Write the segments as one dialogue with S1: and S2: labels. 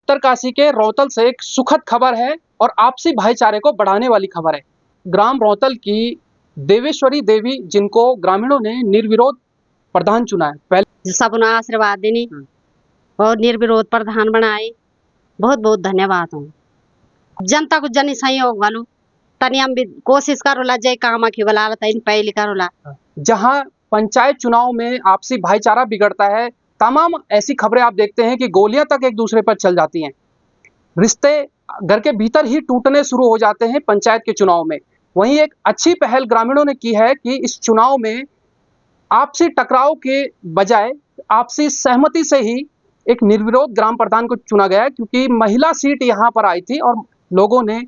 S1: उत्तरकाशी के रौतल से एक सुखद खबर है और आपसी भाईचारे को बढ़ाने वाली खबर है। ग्राम रौतल की देवेश्वरी देवी, जिनको ग्रामीणों ने निर्विरोध प्रधान चुना है। पहले
S2: सबने आशीर्वाद देनी और निर्विरोध प्रधान बनाए। बहुत बहुत धन्यवाद हूँ। जनता को जन सहयोग वालू तनी हम भी कोशिश करोला जय काम की बला इन पहली करोला।
S1: जहां पंचायत चुनाव में आपसी भाईचारा बिगड़ता है, तमाम ऐसी खबरें आप देखते हैं कि गोलियां तक एक दूसरे पर चल जाती हैं, रिश्ते घर के भीतर ही टूटने शुरू हो जाते हैं पंचायत के चुनाव में। वहीं एक अच्छी पहल ग्रामीणों ने की है कि इस चुनाव में आपसी टकराव के बजाय आपसी सहमति से ही एक निर्विरोध ग्राम प्रधान को चुना गया, क्योंकि महिला सीट यहाँ पर आई थी और लोगों ने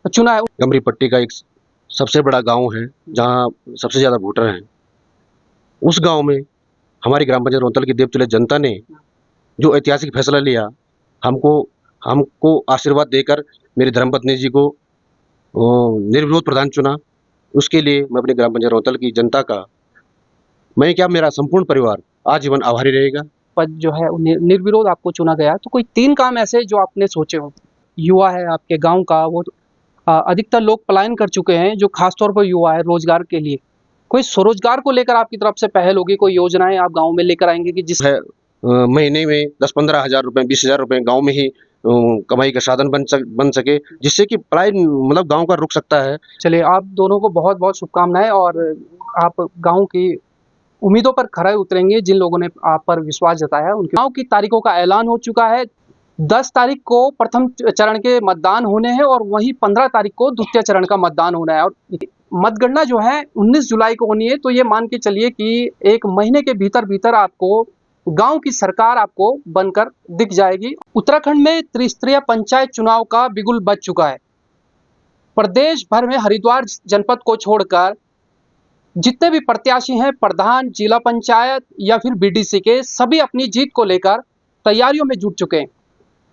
S1: चुना है।
S3: गमरी पट्टी का एक सबसे बड़ा गांव है जहां सबसे ज्यादा वोटर हैं। उस गांव में हमारी ग्राम पंचायत रौतल की देवतुल्य जनता ने जो ऐतिहासिक फैसला लिया, हमको आशीर्वाद देकर मेरी धर्मपत्नी जी को निर्विरोध प्रधान चुना। उसके लिए मैं अपनी ग्राम पंचायत रौतल की जनता का, मैं क्या मेरा संपूर्ण परिवार आजीवन आभारी रहेगा।
S1: पद जो है निर्विरोध आपको चुना गया, तो कोई 3 काम ऐसे जो आपने सोचे हो। युवा है आपके गांव का, वो अधिकतर लोग पलायन कर चुके हैं, जो खासतौर पर युवा है रोजगार के लिए। कोई स्वरोजगार को लेकर आपकी तरफ से पहल होगी, कोई योजनाएं आप गांव में लेकर आएंगे कि जिस
S3: महीने में 10-15 हज़ार रुपए, 20 हज़ार रुपए गाँव में ही कमाई का साधन बन सके, जिससे कि पलायन मतलब गाँव का रुक सकता है।
S1: चलिए, आप दोनों को बहुत बहुत शुभकामनाएं और आप गाँव की उम्मीदों पर खरे उतरेंगे। जिन लोगों ने आप पर विश्वास जताया, उनके गाँव की तारीखों का ऐलान हो चुका है। 10 तारीख को प्रथम चरण के मतदान होने हैं और वहीं 15 तारीख को द्वितीय चरण का मतदान होना है और मतगणना जो है 19 जुलाई को होनी है। तो ये मान के चलिए कि 1 महीने के भीतर आपको गांव की सरकार आपको बनकर दिख जाएगी। उत्तराखंड में त्रिस्तरीय पंचायत चुनाव का बिगुल बज चुका है। प्रदेश भर में हरिद्वार जनपद को छोड़कर जितने भी प्रत्याशी हैं, प्रधान, जिला पंचायत या फिर बीडीसी के, सभी अपनी जीत को लेकर तैयारियों में जुट चुके हैं।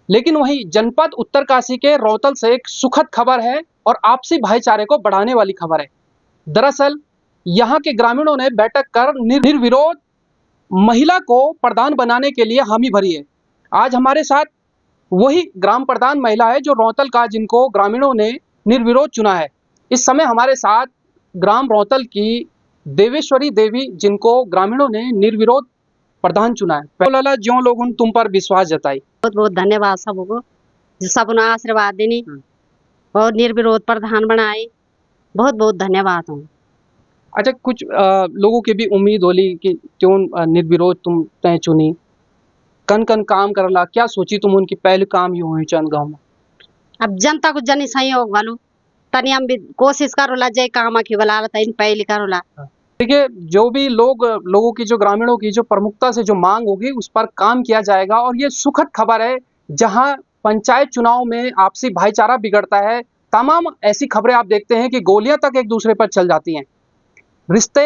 S1: लेकिन वहीं जनपद उत्तरकाशी के रौतल से एक सुखद खबर है और आपसी भाईचारे को बढ़ाने वाली खबर है। दरअसल यहाँ के ग्रामीणों ने बैठक कर निर्विरोध महिला को प्रधान बनाने के लिए हामी भरी है। आज हमारे साथ वही ग्राम प्रधान महिला है जो रौतल का, जिनको ग्रामीणों ने निर्विरोध चुना है। इस समय हमारे साथ ग्राम रौतल की देवेश्वरी देवी, जिनको ग्रामीणों ने निर्विरोध प्रधान चुना है। लाला, जो लोगों ने तुम पर विश्वास जताई,
S2: बहुत बहुत धन्यवाद सबको। सबने आशीर्वाद देनी और निर्विरोध प्रधान बनाए। बहुत बहुत धन्यवाद हूँ।
S1: अच्छा, कुछ लोगों की भी उम्मीद होली कि क्यों निर्विरोध तुम तय चुनी, कन काम करला, क्या सोची तुम उनकी पहले काम यूं हुई चंद गाँव में?
S2: अब जनता को जन सहयोग वालू तनी हम भी कोशिश करोला जय काम की बला इन पहली करोला।
S1: देखिए, जो भी लोगों की, जो ग्रामीणों की जो प्रमुखता से जो मांग होगी, उस पर काम किया जाएगा। और ये सुखद खबर है, जहां पंचायत चुनाव में आपसी भाईचारा बिगड़ता है, तमाम ऐसी खबरें आप देखते हैं कि गोलियां तक एक दूसरे पर चल जाती हैं, रिश्ते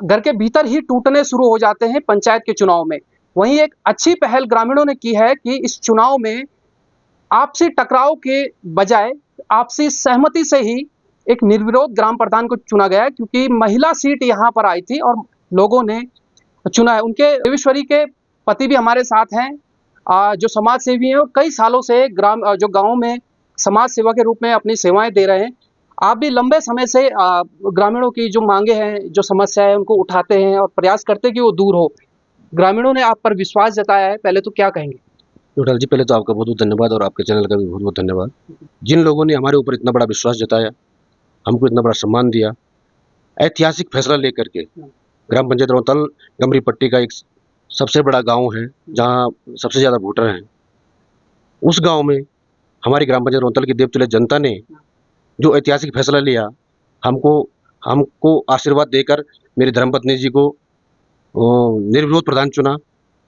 S1: घर के भीतर ही टूटने शुरू हो जाते हैं पंचायत के चुनाव में। वहीं एक अच्छी पहल ग्रामीणों ने की है कि इस चुनाव में आपसी टकराव के बजाय आपसी सहमति से ही एक निर्विरोध ग्राम प्रधान को चुना गया, क्योंकि महिला सीट यहाँ पर आई थी और लोगों ने चुना है। उनके देवेश्वरी के पति भी हमारे साथ हैं, जो समाज सेवी हैं और कई सालों से जो गाँव में समाज सेवा के रूप में अपनी सेवाएं दे रहे हैं। आप भी लंबे समय से ग्रामीणों की जो मांगे हैं, जो समस्या है, उनको उठाते हैं और प्रयास करते हैं कि वो दूर हो। ग्रामीणों ने आप पर विश्वास जताया है, पहले तो क्या कहेंगे?
S3: विठाल जी, पहले तो आपका बहुत बहुत धन्यवाद और आपके चैनल का भी बहुत बहुत धन्यवाद। जिन लोगों ने हमारे ऊपर इतना बड़ा विश्वास जताया, हमको इतना बड़ा सम्मान दिया, ऐतिहासिक फैसला लेकर के। ग्राम पंचायत रौतल गमरी पट्टी का एक सबसे बड़ा गांव है जहां सबसे ज़्यादा वोटर हैं। उस गांव में हमारी ग्राम पंचायत रौतल की देवतुल्य जनता ने जो ऐतिहासिक फैसला लिया, हमको आशीर्वाद देकर मेरी धर्मपत्नी जी को निर्विरोध प्रधान चुना।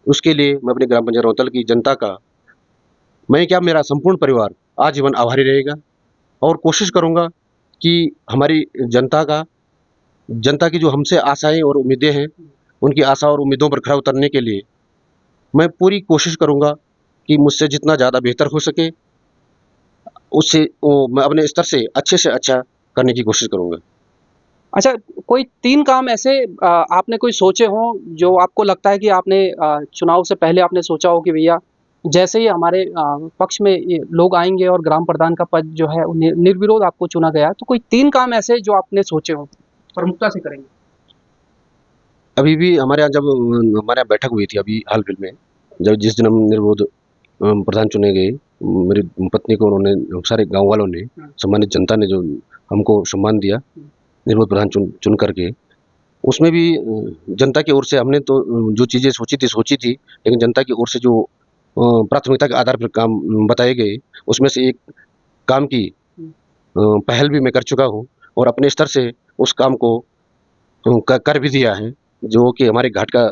S3: उसके लिए मैं अपनी ग्राम पंचायत रौतल की जनता का, मैं क्या मेरा संपूर्ण परिवार आजीवन आभारी रहेगा और कोशिश करूंगा कि हमारी जनता की जो हमसे आशाएं और उम्मीदें हैं, उनकी आशा और उम्मीदों पर खरा उतरने के लिए मैं पूरी कोशिश करूंगा कि मुझसे जितना ज़्यादा बेहतर हो सके, उससे मैं अपने स्तर से अच्छा करने की कोशिश करूंगा।
S1: अच्छा, कोई 3 काम ऐसे आपने कोई सोचे हों, जो आपको लगता है कि आपने चुनाव से पहले आपने सोचा हो कि भैया जैसे ही हमारे पक्ष में ये लोग आएंगे और ग्राम प्रधान का पद जो है निर्विरोध आपको चुना गया, तो कोई 3 काम ऐसे जो आपने सोचे हो प्रमुखता से करेंगे?
S3: अभी भी हमारे यहाँ जब हमारे यहाँ बैठक हुई थी अभी हाल फिल में, जब जिस दिन हम निर्विरोध प्रधान चुने गए, मेरी पत्नी को उन्होंने, सारे गांव वालों ने, सम्मानित जनता ने जो हमको सम्मान दिया निर्विरोध प्रधान चुन करके, उसमें भी जनता की ओर से हमने तो जो चीज़ें सोची थी, लेकिन जनता की ओर से जो प्राथमिकता के आधार पर काम बताए गए, उसमें से एक काम की पहल भी मैं कर चुका हूँ और अपने स्तर से उस काम को कर भी दिया है, जो कि हमारे घाट का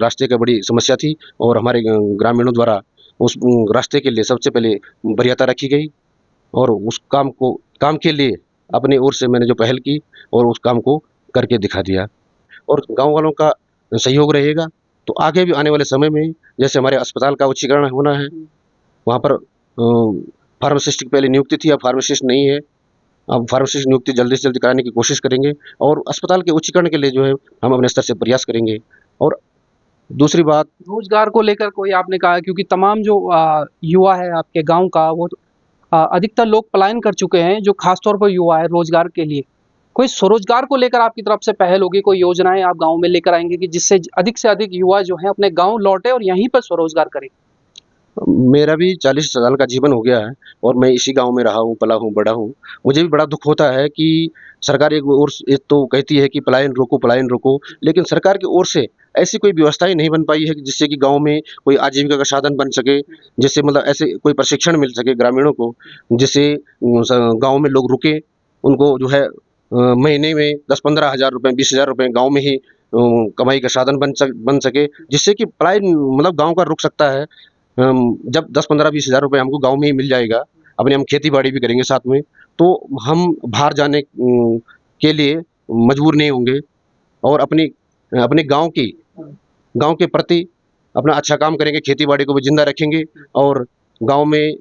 S3: रास्ते का बड़ी समस्या थी और हमारे ग्रामीणों द्वारा उस रास्ते के लिए सबसे पहले वरीयता रखी गई और उस काम के लिए अपनी ओर से मैंने जो पहल की और उस काम को करके दिखा दिया और गांव वालों का सहयोग रहेगा तो आगे भी आने वाले समय में, जैसे हमारे अस्पताल का उच्चीकरण होना है, वहाँ पर फार्मासिस्ट की पहले नियुक्ति थी, अब फार्मासिस्ट नहीं है, अब फार्मासिस्ट नियुक्ति जल्दी से जल्दी कराने की कोशिश करेंगे और अस्पताल के उच्चीकरण के लिए जो है हम अपने स्तर से प्रयास करेंगे। और दूसरी बात,
S1: रोजगार को लेकर कोई आपने कहा, क्योंकि तमाम जो युवा है आपके गांव का, वो अधिकतर लोग पलायन कर चुके हैं, जो खासतौर पर युवा है रोजगार के लिए, कोई स्वरोजगार को लेकर आपकी तरफ से पहल होगी, कोई योजनाएं आप गांव में लेकर आएंगे कि जिससे अधिक से अधिक युवा जो है अपने गांव लौटे और यहीं पर स्वरोजगार करें?
S3: मेरा भी 40 साल का जीवन हो गया है और मैं इसी गांव में रहा हूँ, पला हूँ, बड़ा हूँ। मुझे भी बड़ा दुख होता है कि सरकार एक तो कहती है कि पलायन रोको, लेकिन सरकार की ओर से ऐसी कोई व्यवस्थाएं नहीं बन पाई है कि जिससे कि गांव में कोई आजीविका का साधन बन सके, जिससे मतलब ऐसे कोई प्रशिक्षण मिल सके ग्रामीणों को, जिससे गांव में लोग रुके, उनको जो है महीने में 10-15 हज़ार रुपये, 20,000 रुपये गाँव में ही कमाई का साधन बन सके, जिससे कि पलायन मतलब गाँव का रुक सकता है। जब 10-15-20 हज़ार रुपये हमको गाँव में ही मिल जाएगा, अपने हम खेती बाड़ी भी करेंगे साथ में, तो हम बाहर जाने के लिए मजबूर नहीं होंगे और अपने गाँव के प्रति अपना अच्छा काम करेंगे, खेती बाड़ी को भी जिंदा रखेंगे और गाँव में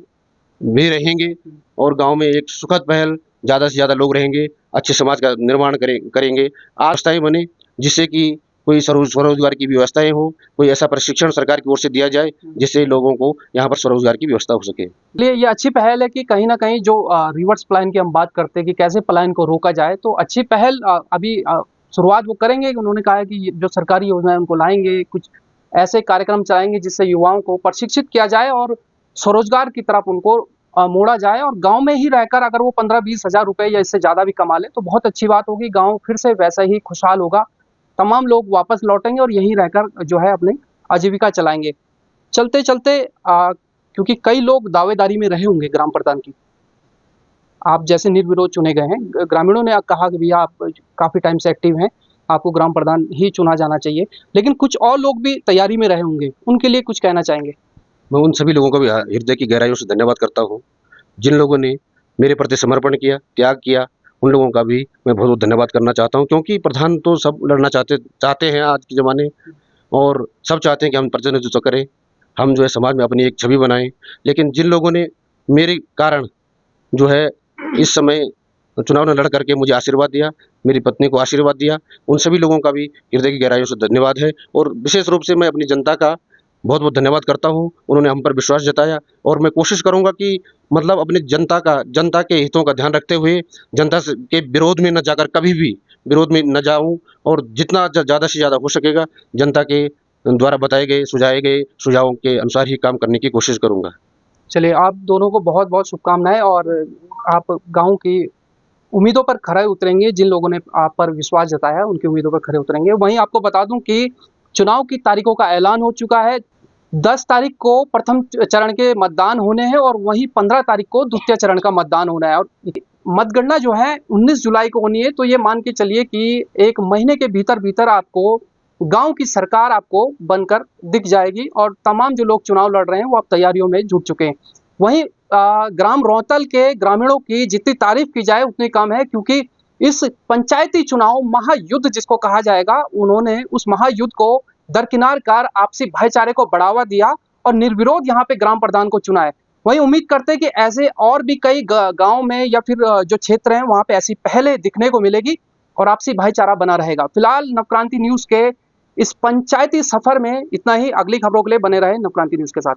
S3: भी रहेंगे और गाँव में एक सुखद पहल, ज़्यादा से ज़्यादा लोग रहेंगे, अच्छे समाज का निर्माण करेंगे। व्यवस्थाएं बने जिससे कि कोई स्वरोजगार की व्यवस्थाएं हो, कोई ऐसा प्रशिक्षण सरकार की ओर से दिया जाए जिससे लोगों को यहाँ पर स्वरोजगार की व्यवस्था हो सके।
S1: लिए ये अच्छी पहल है कि कहीं ना कहीं जो रिवर्स पलायन की हम बात करते हैं कि कैसे पलायन को रोका जाए, तो अच्छी पहल अभी शुरुआत वो करेंगे। उन्होंने कहा है कि जो सरकारी योजनाएं उनको लाएंगे, कुछ ऐसे कार्यक्रम चलाएंगे जिससे युवाओं को प्रशिक्षित किया जाए और स्वरोजगार की तरफ उनको मोड़ा जाए और गांव में ही रहकर अगर वो 15-20 हज़ार रुपये या इससे ज़्यादा भी कमा ले तो बहुत अच्छी बात होगी। गांव फिर से वैसा ही खुशहाल होगा, तमाम लोग वापस लौटेंगे और यहीं रहकर जो है अपनी आजीविका चलाएंगे। चलते चलते क्योंकि कई लोग दावेदारी में रहे होंगे ग्राम प्रधान की, आप जैसे निर्विरोध चुने गए हैं, ग्रामीणों ने कहा कि भैया आप काफ़ी टाइम से एक्टिव हैं, आपको ग्राम प्रधान ही चुना जाना चाहिए, लेकिन कुछ और लोग भी तैयारी में रहे होंगे, उनके लिए कुछ कहना चाहेंगे?
S3: मैं उन सभी लोगों को भी हृदय की गहराइयों से धन्यवाद करता हूँ, जिन लोगों ने मेरे प्रति समर्पण किया, त्याग किया, उन लोगों का भी मैं बहुत बहुत धन्यवाद करना चाहता हूँ, क्योंकि प्रधान तो सब लड़ना चाहते हैं आज के ज़माने, और सब चाहते हैं कि हम प्रतिनिधित्व करें, हम जो है समाज में अपनी एक छवि बनाएं। लेकिन जिन लोगों ने मेरे कारण जो है इस समय चुनाव में लड़ करके मुझे आशीर्वाद दिया, मेरी पत्नी को आशीर्वाद दिया, उन सभी लोगों का भी हृदय की गहराइयों से धन्यवाद है और विशेष रूप से मैं अपनी जनता का बहुत बहुत धन्यवाद करता हूँ। उन्होंने हम पर विश्वास जताया और मैं कोशिश करूँगा कि मतलब अपने जनता के हितों का ध्यान रखते हुए के विरोध में न जाकर, कभी भी विरोध में न जाऊँ और जितना ज़्यादा से ज़्यादा हो सकेगा जनता के द्वारा बताए गए सुझाए गए सुझावों के अनुसार ही काम करने की कोशिश करूँगा।
S1: चलिए, आप दोनों को बहुत बहुत शुभकामनाएं और आप गांव की उम्मीदों पर खरे उतरेंगे, जिन लोगों ने आप पर विश्वास जताया उनकी उम्मीदों पर खरे उतरेंगे। वहीं आपको बता दूं कि चुनाव की तारीखों का ऐलान हो चुका है। 10 तारीख को प्रथम चरण के मतदान होने हैं और वहीं 15 तारीख को द्वितीय चरण का मतदान होना है और मतगणना जो है 19 जुलाई को होनी है। तो ये मान के चलिए कि 1 महीने के भीतर भीतर आपको गांव की सरकार आपको बनकर दिख जाएगी और तमाम जो लोग चुनाव लड़ रहे हैं वो अब तैयारियों में जुट चुके हैं। वहीं ग्राम रौतल के ग्रामीणों की जितनी तारीफ की जाए उतनी कम है, क्योंकि इस पंचायती चुनाव महायुद्ध जिसको कहा जाएगा, उन्होंने उस महायुद्ध को दरकिनार कर आपसी भाईचारे को बढ़ावा दिया और निर्विरोध यहाँ पे ग्राम प्रधान को चुना है। वहीं उम्मीद करते हैं कि ऐसे और भी कई गांव में या फिर जो क्षेत्र हैं वहां पे ऐसी पहले दिखने को मिलेगी और आपसी भाईचारा बना रहेगा। फिलहाल नवक्रांति न्यूज के इस पंचायती सफर में इतना ही। अगली खबरों के लिए बने रहे नवक्रांति न्यूज के साथ।